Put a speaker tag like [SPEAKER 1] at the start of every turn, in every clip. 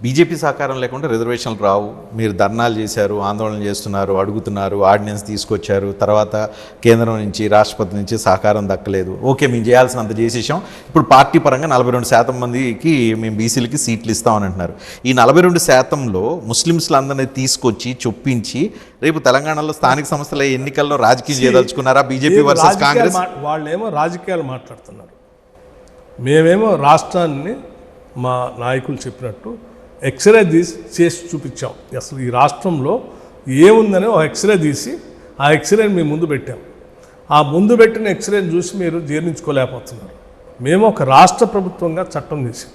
[SPEAKER 1] BJP సహకారం లేకుండా రిజర్వేషన్లు రావు. మీరు ధర్నాలు చేశారు, ఆందోళన చేస్తున్నారు, అడుగుతున్నారు, ఆర్డినెన్స్ తీసుకొచ్చారు, తర్వాత కేంద్రం నుంచి రాష్ట్రపతి నుంచి సహకారం దక్కలేదు. ఓకే, మేము చేయాల్సినంత చేసేసాం. ఇప్పుడు పార్టీ పరంగా 42% మందికి మేము బీసీలకి సీట్లు ఇస్తామని అంటున్నారు. ఈ 42%లో ముస్లిమ్స్లందరినీ తీసుకొచ్చి చొప్పించి రేపు తెలంగాణలో స్థానిక సంస్థల ఎన్నికల్లో రాజకీయం చేయదలుచుకున్నారా? BJP versus Congress.
[SPEAKER 2] వాళ్ళేమో రాజకీయాలు మాట్లాడుతున్నారు, మేమేమో రాష్ట్రాన్ని మా నాయకులు చెప్పినట్టు ఎక్స్రే చేసి చూపించాం. అసలు ఈ రాష్ట్రంలో ఏముందని ఒక ఎక్స్రే తీసి ఆ ఎక్స్రేని మేము ముందు పెట్టాం. ఆ ముందు పెట్టిన ఎక్స్రేని చూసి మీరు జీర్ణించుకోలేకపోతున్నారు. మేము ఒక రాష్ట్ర ప్రభుత్వంగా చట్టం తీసాం,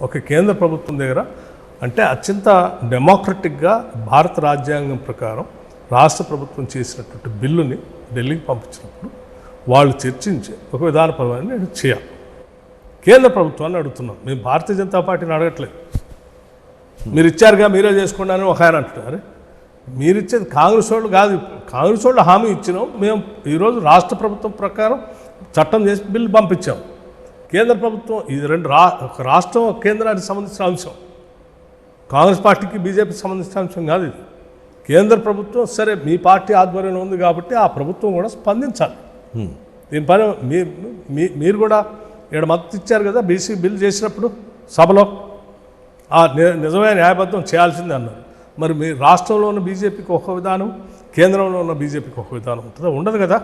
[SPEAKER 2] ఒక కేంద్ర ప్రభుత్వం దగ్గర అంటే అత్యంత డెమోక్రటిక్గా భారత రాజ్యాంగం ప్రకారం రాష్ట్ర ప్రభుత్వం చేసినటువంటి బిల్లుని ఢిల్లీకి పంపించినప్పుడు వాళ్ళు చర్చించి ఒక విధానపరమైన నేను చేయాలి. కేంద్ర ప్రభుత్వాన్ని అడుగుతున్నాం, మేము భారతీయ జనతా పార్టీని అడగట్లేదు. మీరు ఇచ్చారుగా మీరే చేసుకోండి అని ఒక ఆయన అంటున్నారు. మీరు ఇచ్చేది కాంగ్రెస్ వాళ్ళు కాదు, కాంగ్రెస్ వాళ్ళు హామీ ఇచ్చినాం. మేము ఈరోజు రాష్ట్ర ప్రభుత్వం ప్రకారం చట్టం చేసి బిల్లు పంపించాం. కేంద్ర ప్రభుత్వం ఇది ఒక రాష్ట్రం ఒక కేంద్రానికి సంబంధించిన అంశం, కాంగ్రెస్ పార్టీకి బీజేపీకి సంబంధించిన అంశం కాదు ఇది. కేంద్ర ప్రభుత్వం సరే మీ పార్టీ ఆధ్వర్యంలో ఉంది కాబట్టి ఆ ప్రభుత్వం కూడా స్పందించాలి. దీనిపైన మీరు కూడా ఇక్కడ మద్దతు ఇచ్చారు కదా బీసీ బిల్ చేసినప్పుడు సభలో. ఆ నిజమైన న్యాయబద్ధం చేయాల్సిందే అన్నారు. మరి మీ రాష్ట్రంలో ఉన్న బీజేపీకి ఒక విధానం, కేంద్రంలో ఉన్న బీజేపీకి ఒక విధానం ఉంటుందా? ఉండదు కదా.